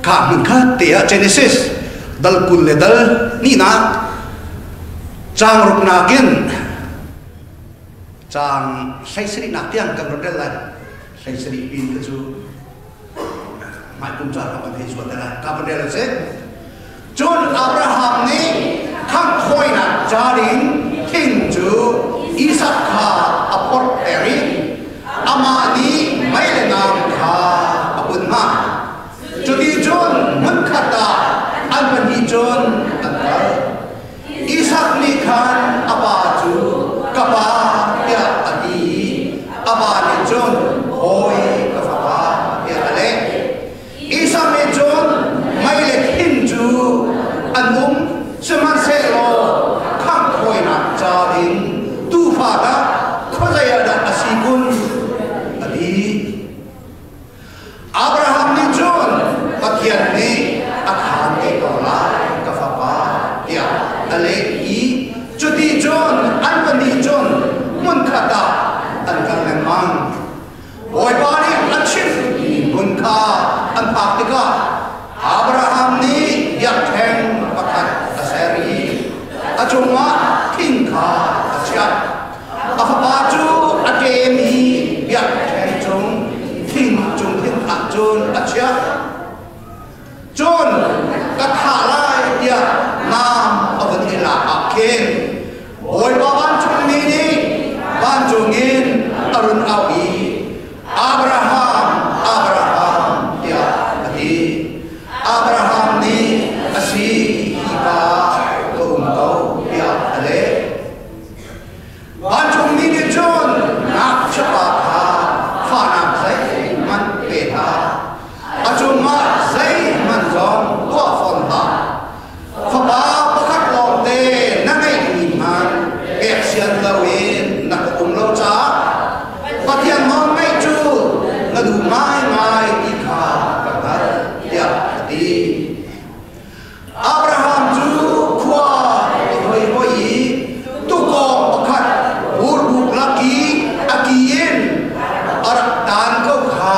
Kamin ka tia Genesis dal kul le dal ni na chang ruk na kin chang sai sri na tiang kan rodel la sai sri pin ka chu mai kum cha ka ba thei suat la ka ba del se John Abraham ni khang khoi na cha ding king chu Isaac kha aport eri ama ni mai le nam kha apun ma Jadi John menkata Albani John Isaac ni kan apa tu kapa ya adi apa ni John hoi kapa ya ale Isaac ni John mai le hinju anum seman selo khang khoi na jadin tu fada khojaya da asikun adi Abraham ni John Bagian ni akan dikola kafapa ya ale i jadi John Albani John mun kata angkang lemang boy bani achim mun ka anpak tika Abraham ni yak theng pakat aseri achuma tingka asyap afapaju atemi yak theng chung ting achun asyap John kathalai dia nam avadila aken boy baban chungni ni ban chungin arun awi Abraham dia adi Abraham ni asi hiba ko dia ale ban chungni ni John nak chapa kha fana sai man peta achuma sai manzong tua fonta faba pakat lomte nangai iman action lawin nak lo cha patian mong mai chu ngadu mai ikha katar dia di Abraham chu khwa hoi tu ko pakat ur laki akien arak tan ko kha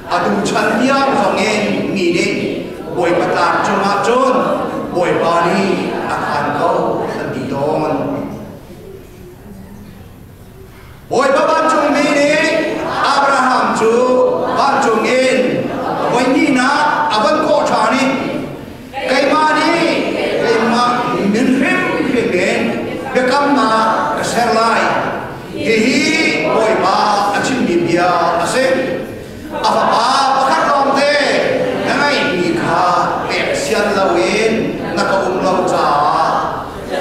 Adu chantiang zongen mini boy patar cuma John boy bani akan kau sendidon boy baban cung mini Abraham cu ban cungin boy nina aban ko chani kai mani kai ma min him bekam na keserlai hihi boy ba achim bibia ase apa pakat lomte nangai nikha action lawin nakaumlaw cha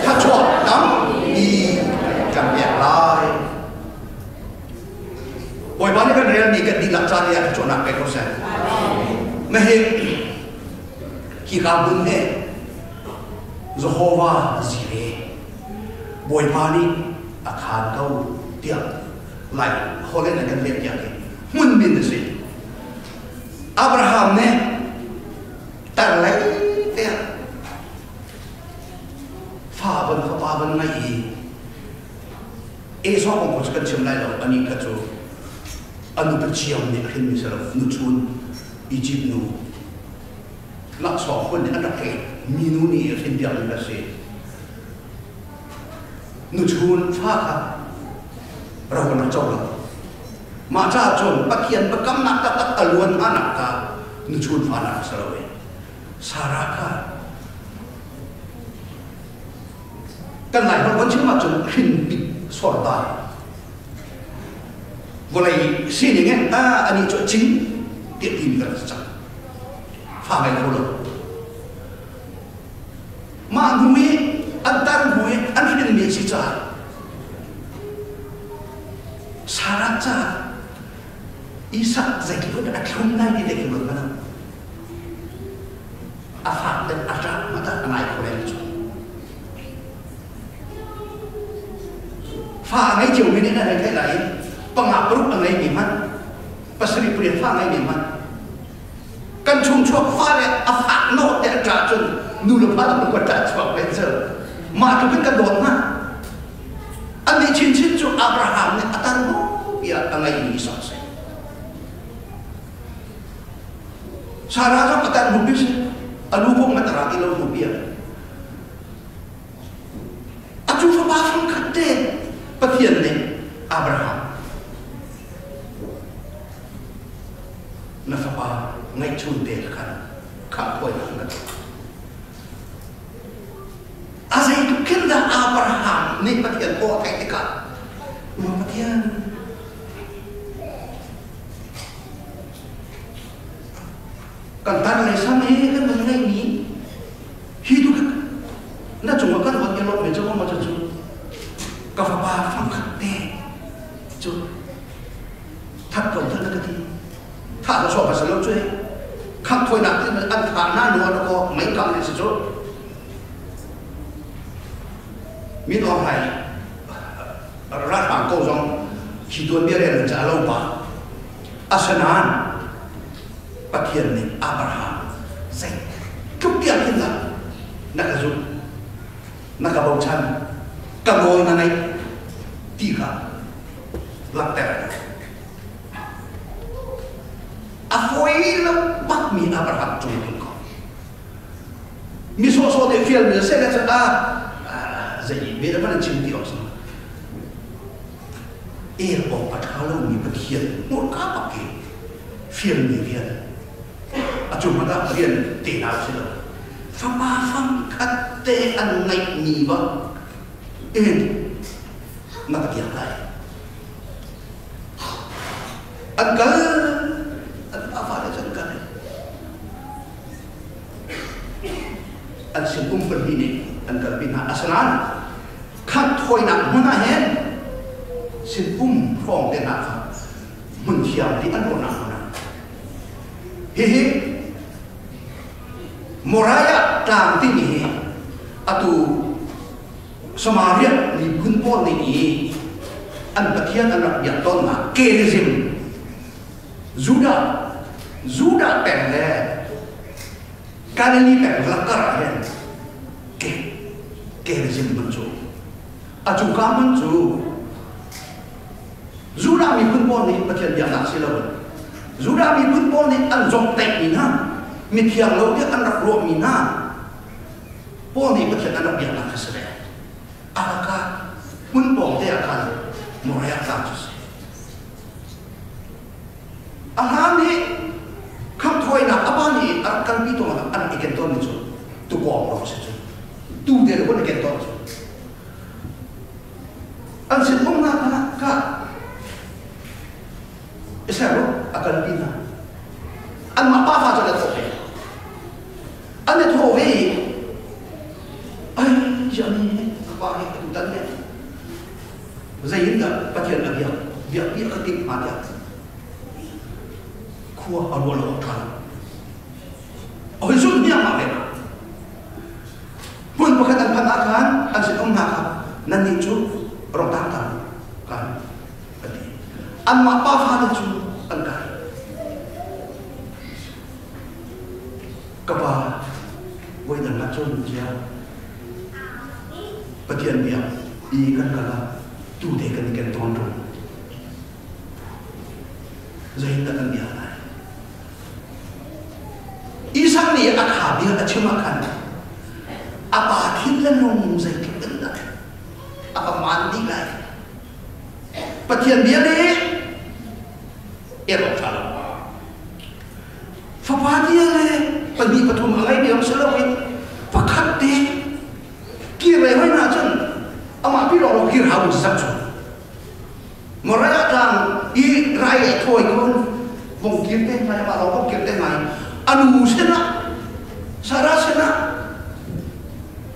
thachot tam i kamyak lai boy bani kan real ni kan dilak cha ya thachot nak ko sa mahing ki kabun ne Jehovah zire boy bani akan kau tiap lai holen akan lihat ya mun bin se Abraham ne tarlai dia faban ngai so ko kan chim lai lo ani ka chu anu perciam ni khin mi sara nu chun Egypt nu nak so kon ni adak ke minu ni khin dia ni se nu chun fa ka rawan chau la ma cha chun pakian bekam nak tak aluan anak ka nuchun fana sarawe saraka kan lai kon chima chun khin bit sorta volai sini ngen ani cho ching tiet tim ka cha fa mai ko lo ma hui antar hui an khin mi chi cha saracha Isaac zaki ko da khum nai ni de ko mana afat dan ajak mata anai ko le chu fa ngai chiu ni na dai lai pangapru angai ni man pasri puri fa ngai ni man กันชุมชวฟ้าเนี่ยอาฝากโน้ตเนี่ยจ่าจนนูรพัฒน์มันก็จ่าชวเป็นเจอมาถึงเป็นกระโดดมาอันนี้ชินจุอับราฮัมเนี่ยอัตโนเปียอะไรนี้สอนเสสาระก็อัตโนบิสอนุพงศ์มัตราที่เราหนุเปียอาจุฟบาฟังขัดเดปะเทียนเนี่ยอับราฮัมนัฟบาไงชุนเดลกันข้าป่วยนั่นกันอาศัยทุกข์ได้อับราฮัมนี่ปะเทียนโอเทติกามาปะเทียนกันตันเลยสามีกันมันไงนี้ฮิดูกันน่าจงว่ากันวันยังลบไม่จงว่ามาจุดกาฟบาฟังขัดเดจุดทัดก่อนทัดนักทีถ้าเราชอบภาษาเราช่วยข้ามถอยหนักที่มันอันฐานหน้าหนัวแล้วก็ไม่กำเลยสิจุดมีตัวไหนรัฐบาลก็ต้องคิดตัวเบี้ยเรียนจะเล่าป่าอาสนานปะเทียนนี่อับราฮัมเซ็งทุกอย่างที่นั่นนักจุดนักบวชชันกบฏนั่นไงที่ข้าหลักแต่อาฟอยล์บักมีอับราฮัมจุดตรงเขามีโซเดฟิลมีเซเลสต์จะยินเวลามันจิมที่ออกมาบอกปัจจุบันมีปะเทียนหมดข้าปักเกฟิลมีเรียนอาจุมันก็เรียนเตนาสิละฟังมาฟังคัดเตอันไหนมีบ้างนักเรียนไรอันกันอันapa ada kanอันสิ่งอุ้มเป็นที่นี่อันกันเป็นอาสนะขัดถอยหนักมันน่าเห็นสิ่งอุ้มฟ้องเต็นหนักมันเทียมที่อันโดนหนักนะเฮ้มรายะตามที่นี่อะตูสมาเรียมีพื้นป้อนนี้อันปะเทียนอันรักยันต้นมาเกลิซิมจูดาแต่งแล้วการนี้แต่งลักกระเห็นเกลิซิมมันจูอาจูกามันจูดามีพื้นป้อนนี้ปะเทียนยันนักสิลาวันจูดามีพื้นป้อนนี้อันจงแต่งนี่นะมีเทียงเราเนี่ยอันรักรวมมีนะป้อนนี้ปะเทียนอันรักยันนักสิเลยอะไรกันพื้นป้อนที่อาการมรายะตามจุดอาหารนี้คำถอยหนักapaนี่อาการพิจารณาอันอีกตัวนึงจุดตัวกองเราสิจุดตัวเดียวกันอีกตัวจุดอันสิ่งนั้นก็อิสระอาการพิจารณาอันมาป้าฟ้าจะได้ตัวเองอันนี้ตัวเองไอ้ยังนี่ป้าเนี่ยตัวนั้นเนี่ยZainda patian dia ketik mati. Kuah awal orang. Oh itu dia maklum. Pun berkaitan panakan, ansi nakap, nanti cu orang tangkap kan. An apa faham cu angkat. Kapa, boleh dan macam dia. Patian dia, ikan kala. Tu dia kan ikan tonton. Zainda kan dia lah. Isang ni akha dia acumakan. Apa kita nung Zainda benda? Apa mandi lagi? Patian dia ni, erok kalau. Fapa dia ni, pagi patum alai dia selawit. Pakat dia, kira mana jen? Amak pi lo kir haus satu. Mereka dan i rakyat thoi kon bong kir teh mai ma lo bong kir teh mai. Anu sena sara sena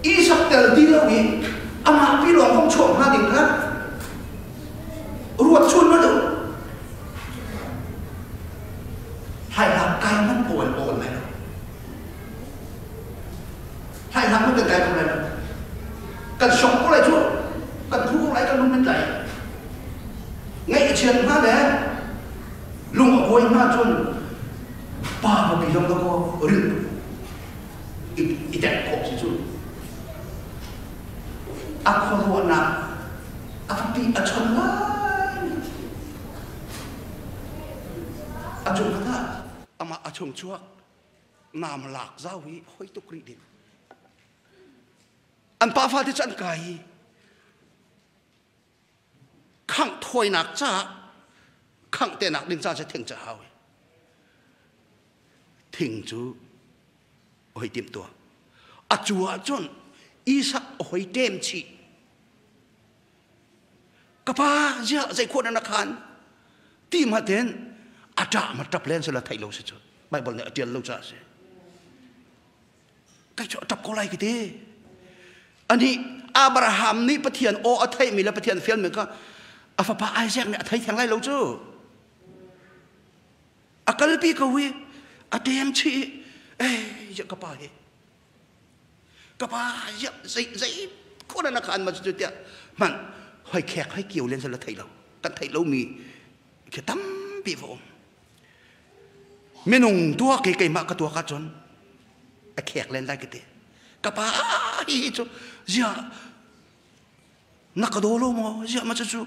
i saktel di lo ni amak pi lo bong chok na ding kan. Ruat chun ma do. Hai hak kai man pon mai. Hai hak man kai pon mai. Cần sống có lại chúa, cần thu có lại cần lúc bên tay. Ngay cái chuyện ha đấy, lúc ở vui ha chôn, pa mo bilong ko rin itet ko si Chu ako ro na api achon lai achon kata ama achong chuak nam lak zawi hoi tukri din an pa fa ti chan kai khang thoi nak cha khang te nak din cha se theng cha hawi thing chu hoi tim to achua chon isa hoi tem chi kapa ja zai khon na khan tim ha ten ada ma tap len se la thai lo se chu bible ne atial lo cha se kai cho tap ko lai ki te ani Abraham ni pathian o athai mi la pathian fial me ka afa pa Isaac ne athai thang lai lo chu akal pi ka wi atem chi ya kapa he kapa ya zai ko na khan ma chu tia man hoi khek hoi kiu len se la thai lo kan thai lo mi ke tam pi vo menung tua ke ma ka tua ka chon a khek len lai ke te kapa hi chu ya nakadolo mo ya ma chu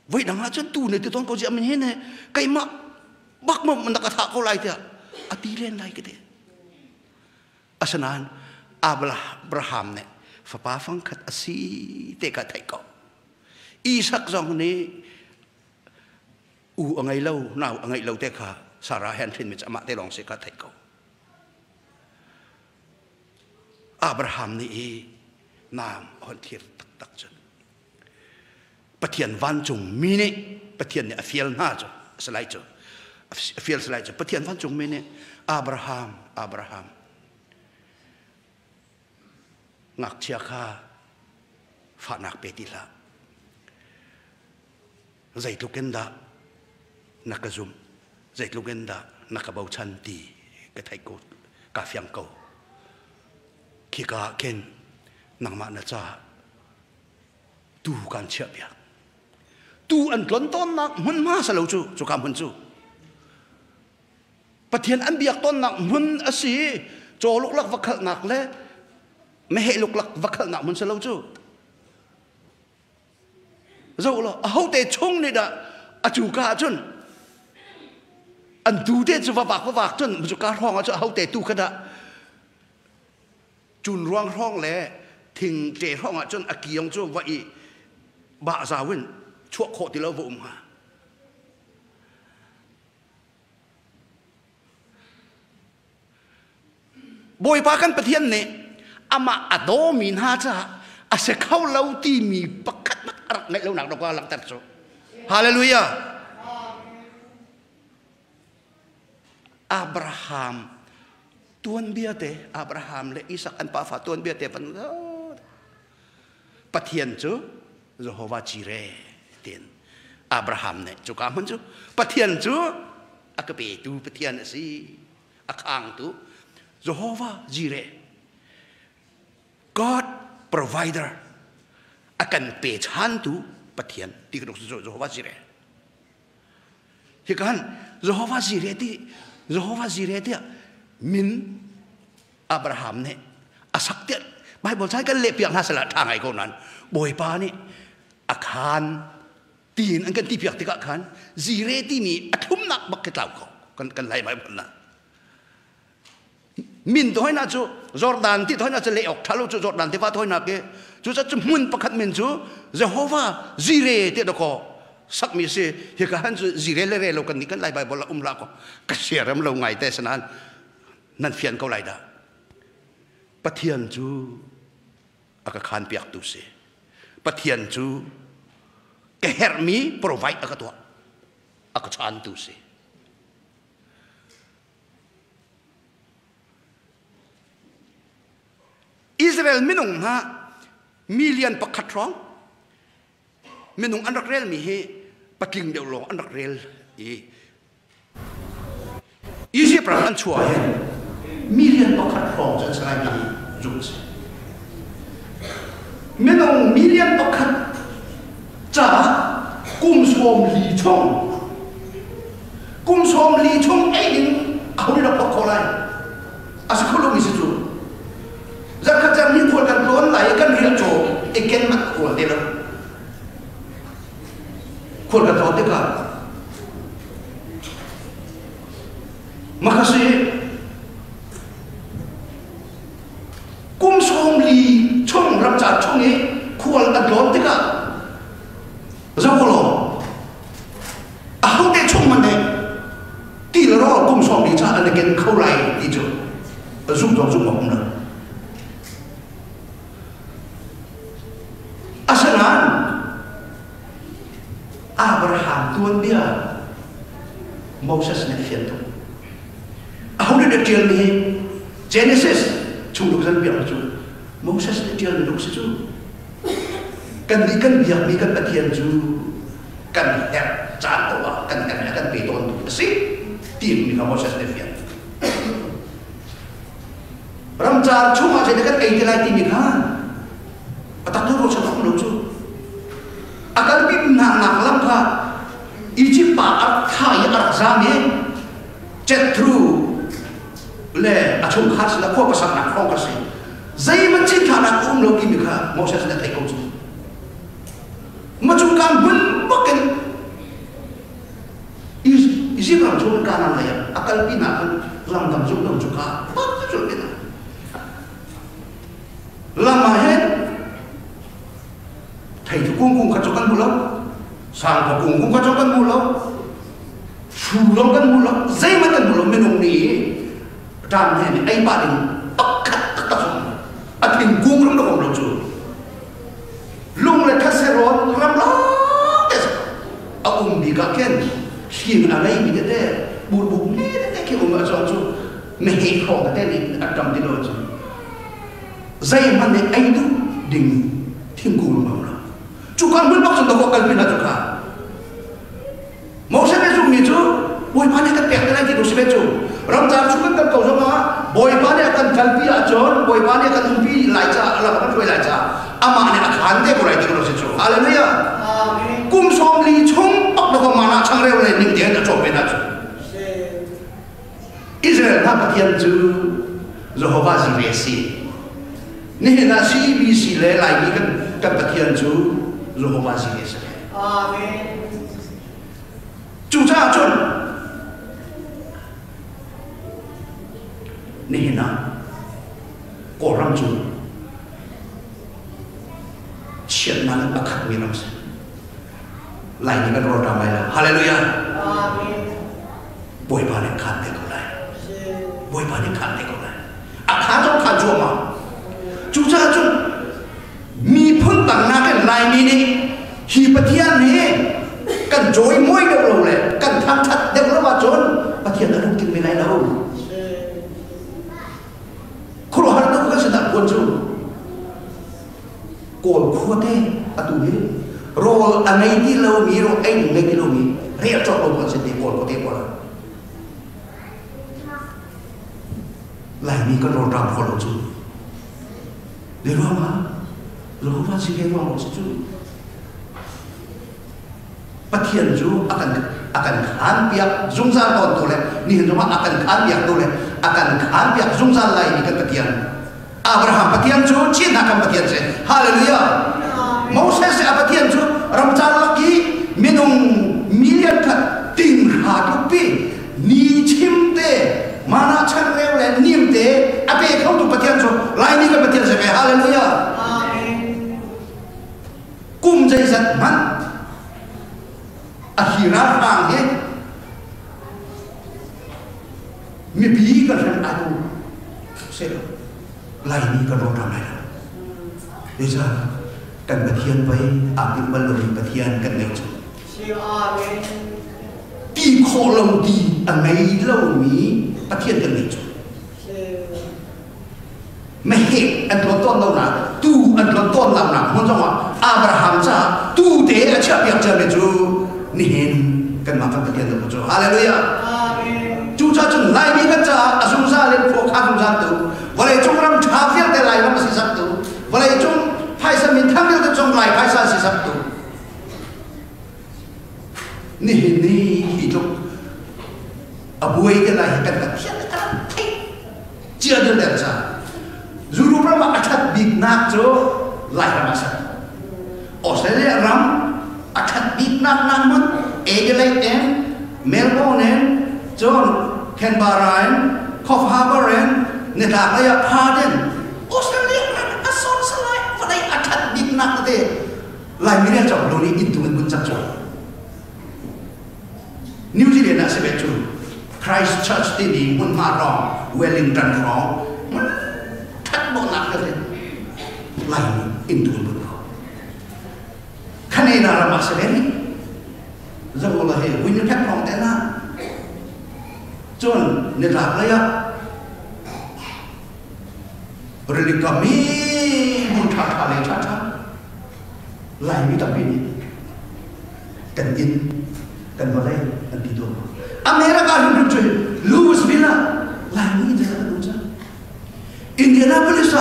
vậy đằng nào chân tu này từ con câu chuyện mình hết này cái mà bác mà mình đã cả thạo câu lại thì à tí lên lại cái thế asanan Abraham này phải ba phăng khát asi để cả thầy cậu Isaac dòng này ở ngày lâu nào ở ngày lâu thế cả Sarah hẹn phim mình sẽ mặc thế lòng sẽ cả thầy cậu Abraham này nam hoàn thiện tắc chânประเทียนวันจงมีเนี่ยประเทียนเนี่ยฟิลน่าจะสไลด์จ้ะฟิลสไลด์จ้ะประเทียนวันจงมีเนี่ยอับราฮัมงักเชียข้าฝานักเปติละใจลูกเกนดานักกระซุมใจลูกเกนดานักกระเบาชันตีกระไทโกกาเฟียงโกขี้กาเข็นนังมานะจ้าดูการเชื่อเบียตูอันหล่นต้นนักมันมาสลาวจูคำมันจูประเทศอันเบียกต้นนักมันอสีโจลุกลักวักหนักเลยไม่ให้ลุกลักวักหนักมันสลาวจูเจ้าละเอาแต่ชงนี่ด่ะอาจูกาจนอันดูเด็ดจะวักจนมันจูกาห้องอาจจะเอาแต่ตูกระดาจุนร่วงห้องเลยทิ้งเจห้องอาจนอากียงจูว่าอีบาซาวินชั่วโคตรที่เราวุ่นมาบอยพากันประเทศนี้อามาอโดมินฮาจ้าอาเสเข้าเล่าตีมีประคัดมัดอะไรในเล่าหนักเราก็หลังตัดโซ่ฮาเลลูยาอับราฮัมตัวนเบียเตอับราฮัมและอิสักอันปาฟาตัวนเบียเตปันประเทศจูยโฮวาจิเรเตียนอับราฮัมเนี่ยจุกามันจูประเทศจูอักเปตูประเทศสิอักอังตูยโฮวาจิเร God provider akan pecahan tuประเทศที่กระดูกยโฮวาจิเรที่กันยโฮวาจิเรที่มินอับราฮัมเนี่ยอาศักเดียไบเบิลใช้กันเล็บอย่างน่าสละทางไอ้คนนั้นบอยปานี่อาคารตีนอันกันที่เปียกที่อาคารจีเรที่มีอัฐุมนักบักเกล้าเขากันไล่ไบเบิลนะมินตัวให้น่าจูจอร์แดนที่ตัวให้น่าจะเลี้ยออกทะลุจูจอร์แดนที่ว่าตัวให้น่าเกจูจะจุ่มมุนประคัดมินจูเยโฮวาจีเรที่ตะโกสักมีเสียเหตุการณ์จูจีเรเล่เรากันนี่กันไล่ไบเบิลละละก็กระเสียรำเราไงแต่ฉะนั้นนั่นเฟียนเขาไล่ได้ประเทศจูอาคารเปียกตุเสประเทศจูแกเฮร์มี provide อาคตัวอาคารตุเสอิสราเอลมินุงฮะมิลเลียนปักขัดร้องมินุงอันรักเรลมีเฮปักกิ่งเดียวลงอันรักเรลอีสิปราณชัวเฮมิลเลียนปักขัดร้องจนสลายมีจุดมินุงมิลเลียนปักขัดจ้ากุมสวมลีชงไอ้ดิน ahuli dak pakolai asukulu misitu zakat jam ni kol kan lon lai kan ri cho iken mat kol de la kol ka to de ka makasi kum som li chong ram cha chong e kol kan lon de ka zawolo ahau de chong man de ti la ro kum som li cha an gen khau lai ti chu zum dong zum mong na asalan Abraham tuan dia Moses ne fian tu ahau de tiel ni Genesis chung lu san biang chu Moses ne tiel lu chu kan di kan biak mi kan patian chu kan hep cha to kan pe ton tu si tim ni ka Moses ne fian ram cha chu ma je kan ai lai ti mi khan patak tu ro cha tok lu chu akan bi na lam kha Egypt pa ar thai ar za ni jet through le a chung khas la ko pasak na khong ka si zai ma chi tha na lo ki mi kha Moses ne thai ko chu macam kan bun bukan isi orang cuma kanan saya akal pina kan lam jum juga apa tu kita lama hen thầy tu kung kacokan mulau sang kung kacokan mulau sulong kan mulau zai makan mulau menung ni dan hen ai badin pakat katasum atin kung ram dong lo chu lung le kaseron ram lo des di kaken skin alai mi de bur ni de ke umma so chu me he ko de ni atam di lo chu zai man ne ai du ding thim ku ma lo chu kan bul bak so ko kal pina chu ka mo se be chu mi chu boy pa ne ka pek de ki do se be chu ram cha chu kan ko so ma boy pa ne kan kal pi a chon boy pa ne kan pi lai cha ala ka thoi lai cha ama ne akhan de ko lai de ko se chu hallelujah amen kum som li chong pak do ko mana chang re le ning de na chop pe na chu Israel na pathian chu Jehovah Jireh ni na si bi si le lai ni kan pathian chu Jehovah Jireh amen chu cha chon ni na ko ram chu chen na ba khat mi ram sa lai ni kan ro ta mai la hallelujah amen boy pa ne khat de ko lai boy pa ne khat de ko lai a kha jong kha jo ma chu cha chu mi phun tang na kan lai mi ni hi pathian ni kan joy moi de lo le kan thak that de lo ba chon pathian da ru tin mi lai lo khulo har to ka se da kon chu kol khote atu ni rol anai di lo mi ro ai ni di lo mi re cho ko se de kol khote ko lai mi kan ro ram kho lo chu de ro ma lo ba si ke ro lo chu pathian chu akan khan piak zungza ton to le ni hen ma akan khan piak to le akan khan piak zungza lai ni kan pathian Abraham pathian chu chin na kan pathian se hallelujah Moses se pathian chu ram cha laki minung million ka ting ha tu pi ni chim te mana chan re le nim te ape khau tu pathian chu lai ni kan pathian se hallelujah amen kum jai zat man akhirat ang he mi bi ka ran adu se lai ni ka ro ta mai deja kan pathian pai apik balori pathian kan nei chu amen ti kho lo ti anai lo mi pathian kan nei chu me he an lo ton lo na tu an lo ton la na mon jong wa Abraham cha tu de a cha piak cha me chu ni hen kan ma kan pathian lo chu hallelujah amen chu cha chun lai ni kan cha asung sa len pho kha sung sa tu walai chung ram tha fiel de lai ram si sak tu walai chung phai sa min thang de chung lai phai sa si sak tu ni hi chung abuai ke lai kan kan sian kan chia được đẹp sao dù lúc mà thật bị nát cho lại là masa Australia ram thật bị nát nát mất Adelaide em Melbourne em John Canberra em Coffs Harbour em người ta lại Perth Australia ram asal salai và đây thật bị nát thế lại mình đang chọn đồ này in tụi mình muốn chọn New Zealand là sẽ bị chọn Christchurch thì đi muốn mà rong Wellington rong thật bộ nặng cái lại in tụi mình khăn này là mà sẽ bị rằng là hệ nguyên phép rong thế nào chọn nên là cái rồi thì kami muốn thà lên thà lạiมีtập ini kan in kan balai kan tidur Amerika hidup cuy Louisville lạiมีdia kan uca Indianapolis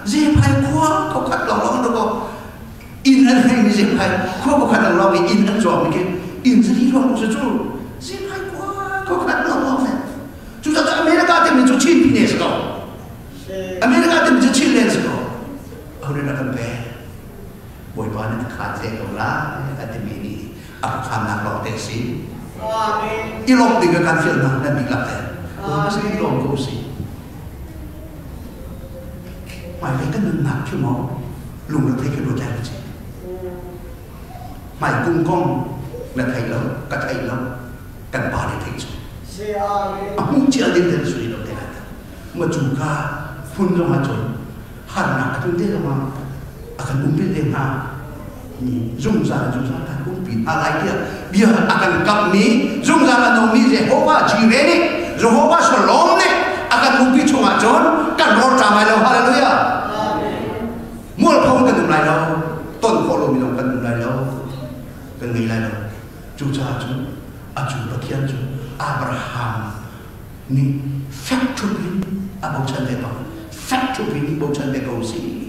je phai khua kau kat long đó in an hai ni je phai khua kau kat long in an jom ke in je đi long je chu je phai khua kau kat long ne chu ta Amerika te mi chu chin pine se ko Amerika te mi chu chin len se ko aure na kan pe buổi toán nó khá dễ cầu lá cái tình mình áp khám nặng lọc tệ xí ít lọc thì cái can phiền nặng nên bị lặp tệ không có gì lọc câu xí mày thấy cái nâng nặng chứ mà luôn được thấy cái đồ trái của chị mày cung con là thầy lớn cả thầy lớn cần bà để thấy rồi không chỉ ở đến đến suy đâu thế này mà chủ ca phun ra mà chuẩn hẳn nặng cái thế mà akan umpil na ni zungza kan umpil alai dia akan kap ni zungza no ni Jehovah Jireh ni Jehovah Shalom ni akan umpil chunga jon kan ro tamai lo haleluya mul phong kan lai lo ton kho lo mi lo kan lai lo kan ngai lai lo chu cha chu a chu pathian chu Abraham ni factory about chan de ba factory ni bo chan de ko si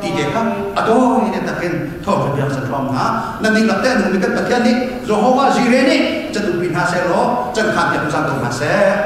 đi để khác à thôi nên ta khen thôi phải biểu sản phẩm hả nên đi lập tên mình cái tập thiên đi rồi hôm qua gì đấy đi chân tụi mình ha xe đó chân khám nhận ra tụi mình sẽ